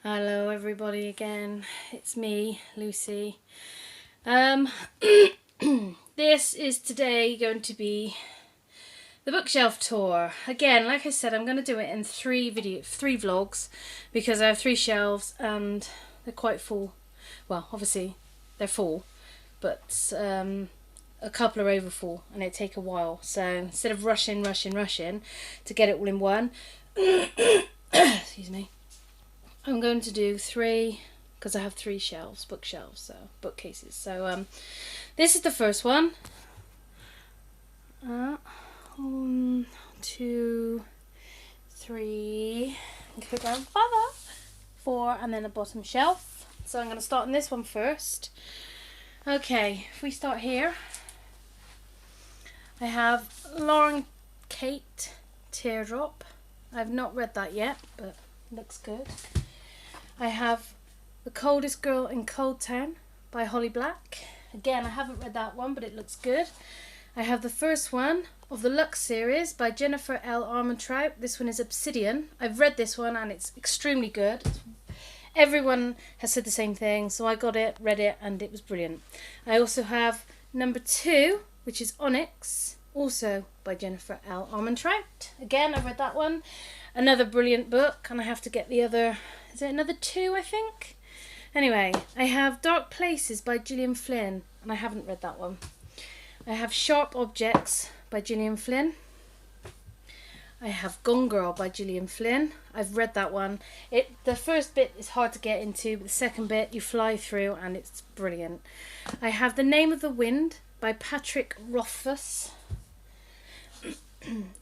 Hello everybody again, it's me, Lucy. This is today going to be the bookshelf tour. Again, like I said, I'm going to do it in three vlogs because I have 3 shelves and they're quite full. Well, obviously they're full, but a couple are over full and it take a while. So instead of rushing to get it all in one, excuse me, I'm going to do 3 because I have 3 shelves, bookshelves, so bookcases. So this is the first one. 1, 2, 3, go down further, 4, and then the bottom shelf. So I'm going to start on this one first. Okay, if we start here, I have Lauren Kate Teardrop. I've not read that yet, but looks good. I have The Coldest Girl in Cold Town by Holly Black. Again, I haven't read that one, but it looks good. I have the first one of the Lux series by Jennifer L. Armentrout. This one is Obsidian. I've read this one and it's extremely good. Everyone has said the same thing, so I got it, read it, and it was brilliant. I also have number 2, which is Onyx, also by Jennifer L. Armentrout. Again, I've read that one. Another brilliant book, and I have to get the other... Is it another 2, I think? Anyway, I have Dark Places by Gillian Flynn, and I haven't read that one. I have Sharp Objects by Gillian Flynn. I have Gone Girl by Gillian Flynn. I've read that one. The first bit is hard to get into, but the second bit you fly through and it's brilliant. I have The Name of the Wind by Patrick Rothfuss.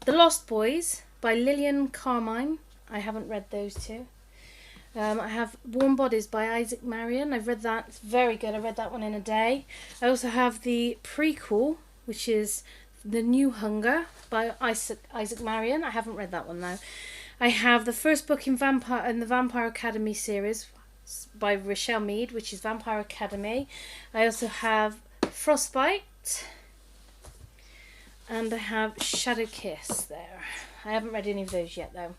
The Lost Boys by Lillian Carmine. I haven't read those 2. I have Warm Bodies by Isaac Marion. I've read that. It's very good. I read that one in a day. I also have the prequel, which is The New Hunger by Isaac Marion. I haven't read that one though. I have the first book in the Vampire Academy series by Rochelle Mead, which is Vampire Academy. I also have Frostbite. And I have Shadow Kiss there. I haven't read any of those yet though.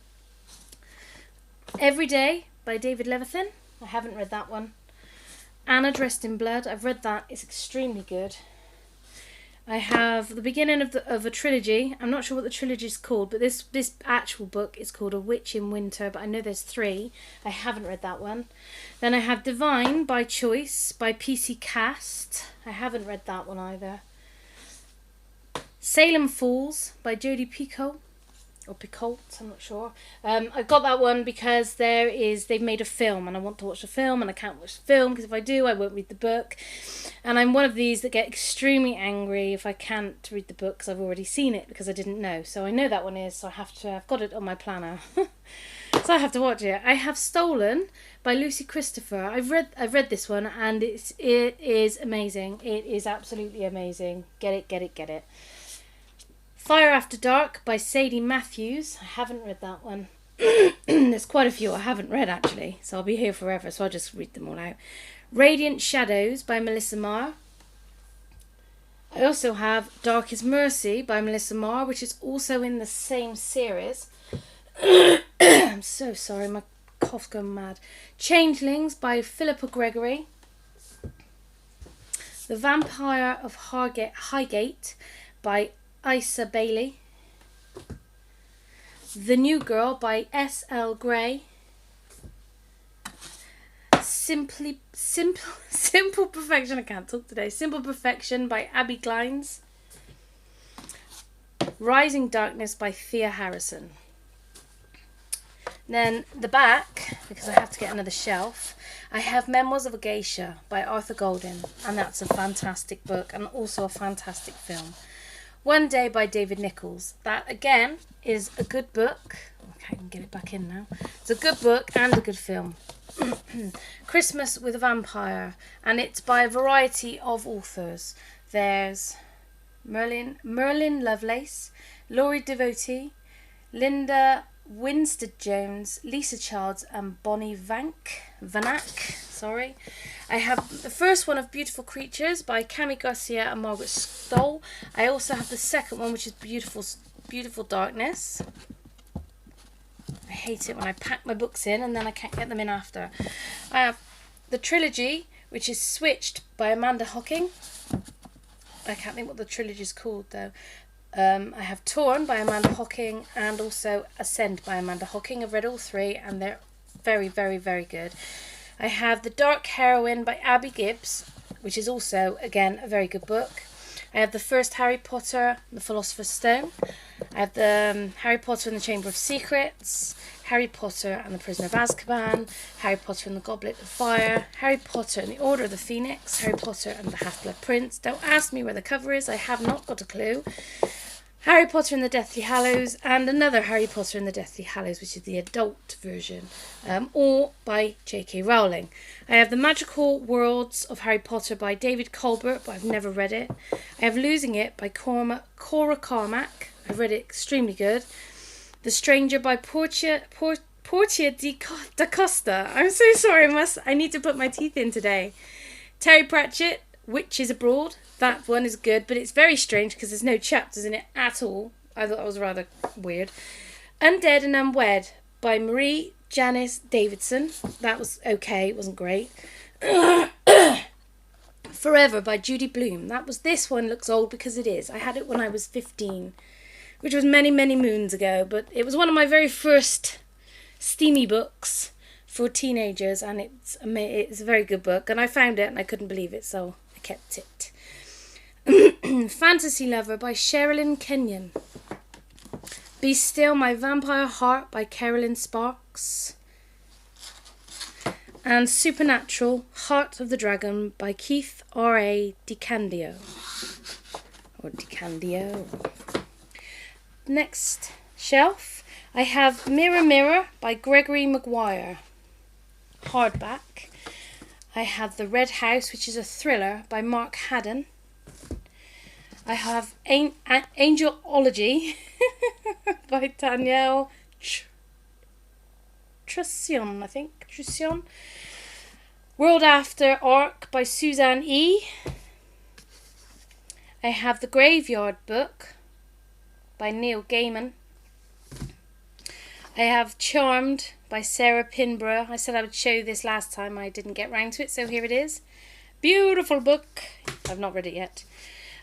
Every Day by David Levithan. I haven't read that one. Anna Dressed in Blood. I've read that. It's extremely good. I have the beginning of a trilogy. I'm not sure what the trilogy is called, but this actual book is called A Witch in Winter, but I know there's 3. I haven't read that one. Then I have Divine by Choice by PC Cast. I haven't read that one either. Salem Falls by Jodi Picoult. Or Picoult, I'm not sure. I got that one because they've made a film and I want to watch the film and I can't watch the film because if I do I won't read the book, and I'm one of these that get extremely angry if I can't read the book because I've already seen it because I didn't know. So I know that one is, so I've got it on my planner. So I have to watch it. I have Stolen by Lucy Christopher. I've read this one and it is amazing. It is absolutely amazing. Get it. Fire After Dark by Sadie Matthews. I haven't read that one. There's quite a few I haven't read actually, so I'll be here forever, so I'll just read them all out. Radiant Shadows by Melissa Marr. I also have Dark is Mercy by Melissa Marr, which is also in the same series. I'm so sorry, my cough's going mad. Changelings by Philippa Gregory. The Vampire of Highgate by Isa Bailey. The New Girl by S.L. Gray. Simple Perfection, I can't talk today. Simple Perfection by Abby Glines. Rising Darkness by Thea Harrison. Then the back, because I have to get another shelf, I have Memoirs of a Geisha by Arthur Golden, and that's a fantastic book and also a fantastic film. One Day by David Nichols. That, again, is a good book. Okay, I can get it back in now. It's a good book and a good film. Christmas with a Vampire. And it's by a variety of authors. There's Merlin Lovelace, Laurie Devotie, Linda Winstead Jones, Lisa Childs, and Bonnie Vanak. I have the first one of Beautiful Creatures by Cami Garcia and Margaret Stoll. I also have the second one, which is Beautiful Darkness. I hate it when I pack my books in and then I can't get them in after. I have the trilogy, which is Switched by Amanda Hocking. I can't think what the trilogy is called though. I have Torn by Amanda Hocking and also Ascend by Amanda Hocking. I've read all three and they're very, very, very good. I have The Dark Heroine by Abby Gibbs, which is also, again, a very good book. I have the first Harry Potter, The Philosopher's Stone. I have the Harry Potter and the Chamber of Secrets, Harry Potter and the Prisoner of Azkaban, Harry Potter and the Goblet of Fire, Harry Potter and the Order of the Phoenix, Harry Potter and the Half-Blood Prince. Don't ask me where the cover is, I have not got a clue. Harry Potter and the Deathly Hallows, and another Harry Potter and the Deathly Hallows, which is the adult version, all by J.K. Rowling. I have The Magical Worlds of Harry Potter by David Colbert, but I've never read it. I have Losing It by Cora Carmack. I've read it, extremely good. The Stranger by Portia da Costa. I'm so sorry, I need to put my teeth in today. Terry Pratchett, Witches Abroad. That one is good, but it's very strange because there's no chapters in it at all. I thought that was rather weird. Undead and Unwed by Marie Janice Davidson. That was okay, it wasn't great. Forever by Judy Blume. This one looks old because it is. I had it when I was 15, which was many, many moons ago, but it was one of my very first steamy books for teenagers, and it's a very good book, and I found it and I couldn't believe it, so I kept it. Fantasy Lover by Sherilyn Kenyon. Be Still My Vampire Heart by Carolyn Sparks. And Supernatural Heart of the Dragon by Keith R.A. DeCandio. Or DeCandio. Next shelf, I have Mirror Mirror by Gregory Maguire. Hardback. I have The Red House, which is a thriller by Mark Haddon. I have Angelology by Danielle Trussion, I think. Trussion. World After Arc by Suzanne E. I have The Graveyard Book by Neil Gaiman. I have Charmed by Sarah Pinborough. I said I would show you this last time. I didn't get round to it, so here it is. Beautiful book. I've not read it yet.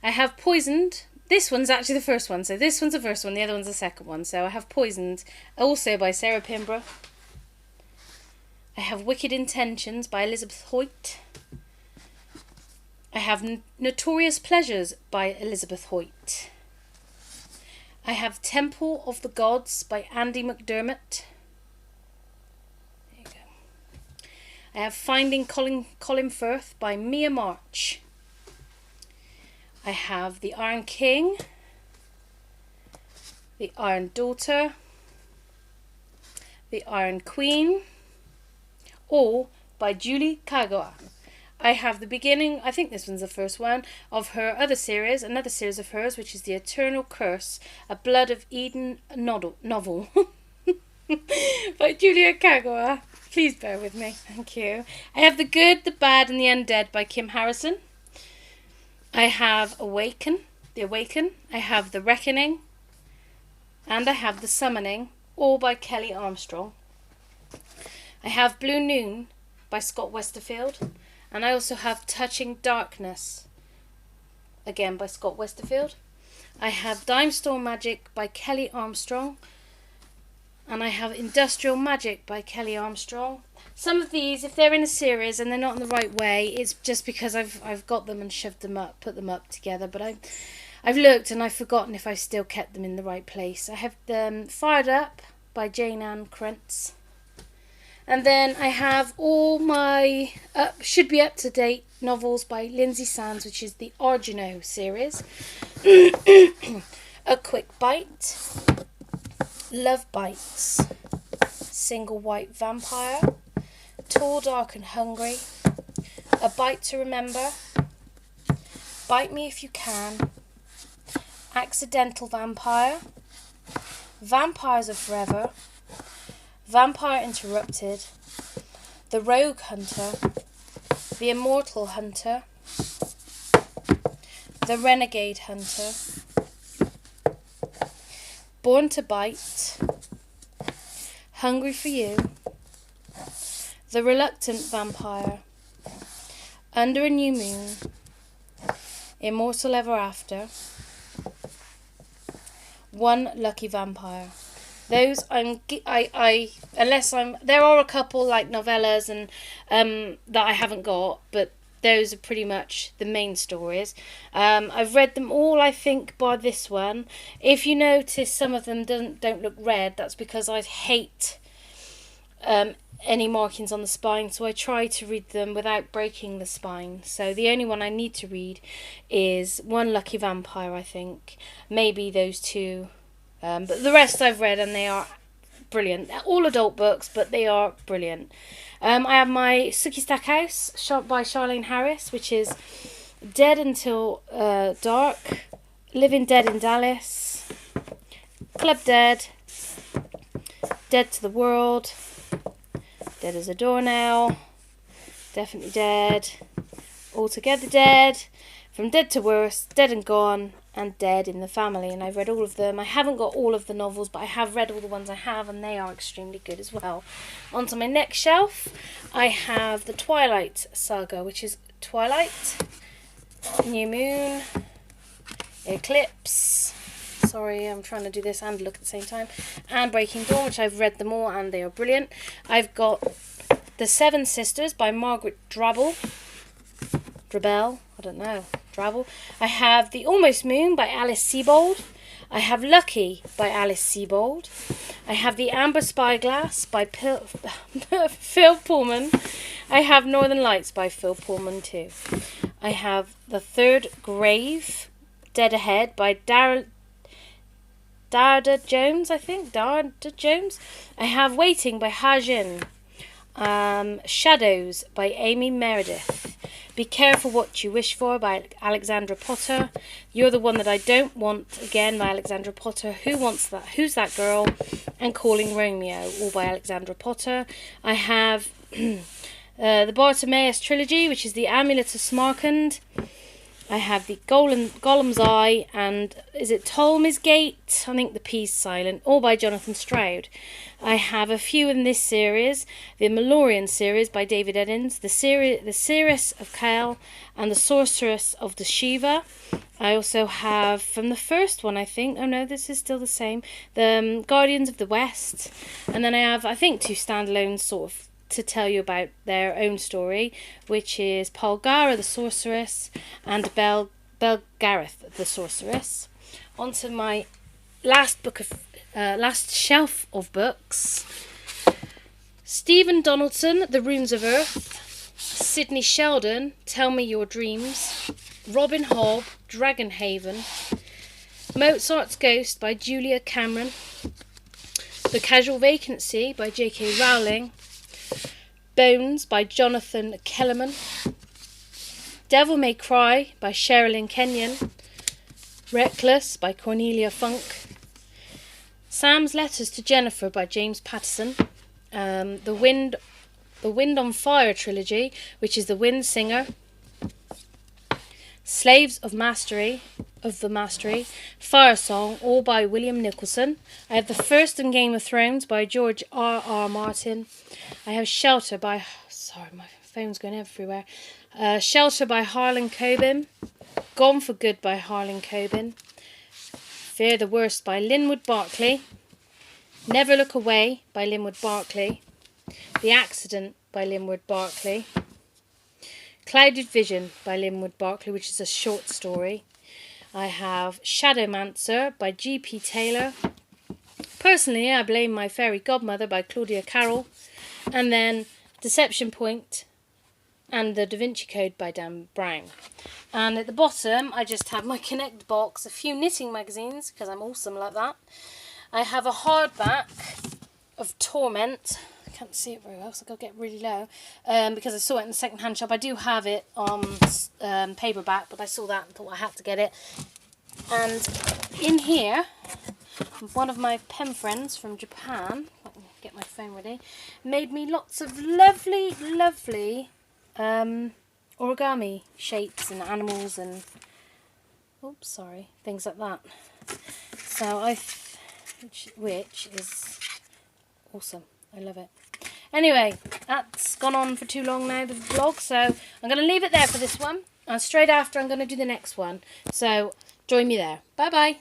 I have Poisoned. This one's actually the first one. So this one's the first one. The other one's the second one. So I have Poisoned, also by Sarah Pinborough. I have Wicked Intentions by Elizabeth Hoyt. I have Notorious Pleasures by Elizabeth Hoyt. I have Temple of the Gods by Andy McDermott. There you go. I have Finding Colin Firth by Mia March. I have The Iron King, The Iron Daughter, The Iron Queen, all by Julie Kagawa. I have the beginning, I think this one's the first one, of her other series, another series of hers, which is The Eternal Curse, a Blood of Eden novel by Julia Kagawa. Please bear with me, thank you. I have The Good, the Bad and the Undead by Kim Harrison. I have The Awaken, I have The Reckoning, and I have The Summoning, all by Kelly Armstrong. I have Blue Noon by Scott Westerfield, and I also have Touching Darkness, again by Scott Westerfield. I have Dime Store Magic by Kelly Armstrong, and I have Industrial Magic by Kelly Armstrong. Some of these, if they're in a series and they're not in the right way, it's just because I've got them and shoved them up, put them up together. But I've looked and I've forgotten if I still kept them in the right place. I have Fired Up by Jane Ann Krentz. And then I have all my should be up to date novels by Lindsay Sands, which is the Argino series. A Quick Bite, Love Bites, Single White Vampire, Tall, Dark and Hungry, A Bite to Remember, Bite Me If You Can, Accidental Vampire, Vampires Are Forever, Vampire Interrupted, The Rogue Hunter, The Immortal Hunter, The Renegade Hunter, Born to Bite, Hungry for You, The Reluctant Vampire, Under a New Moon, Immortal Ever After, One Lucky Vampire. Those there are a couple like novellas and that I haven't got, but those are pretty much the main stories. I've read them all, I think, by this one. If you notice some of them don't look red, that's because I hate any markings on the spine, so I try to read them without breaking the spine. So the only one I need to read is One Lucky Vampire, I think. Maybe those two. But the rest I've read and they are brilliant. They're all adult books, but they are brilliant. I have my Sookie Stackhouse by Charlaine Harris, which is Dead Until Dark, Living Dead in Dallas, Club Dead, Dead to the World, Dead as a Doornail, Definitely Dead, Altogether Dead, From Dead to Worse, Dead and Gone, and Dead in the Family, and I've read all of them. I haven't got all of the novels, but I have read all the ones I have, and they are extremely good as well. Onto my next shelf, I have the Twilight Saga, which is Twilight, New Moon, Eclipse, sorry, I'm trying to do this and look at the same time, and Breaking Dawn, which I've read them all, and they are brilliant. I've got The Seven Sisters by Margaret Drabble, I don't know, Drabble. I have The Almost Moon by Alice Sebold. I have Lucky by Alice Sebold. I have The Amber Spyglass by Phil Pullman. I have Northern Lights by Phil Pullman too. I have The Third Grave, Dead Ahead by Darda Jones, I think. Darda Jones. I have Waiting by Ha Jin. Shadows by Amy Meredith. Be Careful What You Wish For by Alexandra Potter. You're the One That I Don't Want, again by Alexandra Potter. Who Wants That? Who's That Girl? And Calling Romeo, all by Alexandra Potter. I have the Bartimaeus trilogy, which is The Amulet of Smarkand. I have the Golem's Eye and is it Ptolemy's Gate? I think the P's silent, all by Jonathan Stroud. I have a few in this series: the Malorian series by David Eddings, the Seeress of Kale, and the Sorceress of the Shiva. I also have from the first one, I think. Oh no, this is still the same. The Guardians of the West, and then I have, I think, two standalone sort of to tell you about their own story, which is Polgara the Sorceress and Belgareth the Sorceress. On to my last shelf of books. Stephen Donaldson, The Runes of Earth. Sidney Sheldon, Tell Me Your Dreams. Robin Hobb, Dragonhaven. Mozart's Ghost by Julia Cameron. The Casual Vacancy by J.K. Rowling. Bones by Jonathan Kellerman. Devil May Cry by Sherilyn Kenyon. Reckless by Cornelia Funk. Sam's Letters to Jennifer by James Patterson. The Wind on Fire trilogy, which is The Wind Singer. Slaves of the Mastery, Fire Song, all by William Nicholson. I have the first in Game of Thrones by George R.R. Martin. I have Shelter by... Sorry, my phone's going everywhere. Shelter by Harlan Coben. Gone for Good by Harlan Coben. Fear the Worst by Linwood Barclay. Never Look Away by Linwood Barclay. The Accident by Linwood Barclay. Clouded Vision by Linwood Barclay, which is a short story. I have Shadowmancer by G.P. Taylor. Personally, I Blame My Fairy Godmother by Claudia Carroll. And then Deception Point and The Da Vinci Code by Dan Brown. And at the bottom, I just have my Connect box, a few knitting magazines, because I'm awesome like that. I have a hardback of Torment. I can't see it very well, so I've got to get really low, because I saw it in the second-hand shop. I do have it on paperback, but I saw that and thought I had to get it. And in here, one of my pen friends from Japan, I can get my phone ready, made me lots of lovely, lovely origami shapes and animals and things like that. So which is awesome. I love it. Anyway, that's gone on for too long now, the vlog, so I'm going to leave it there for this one. And straight after, I'm going to do the next one. So join me there. Bye-bye.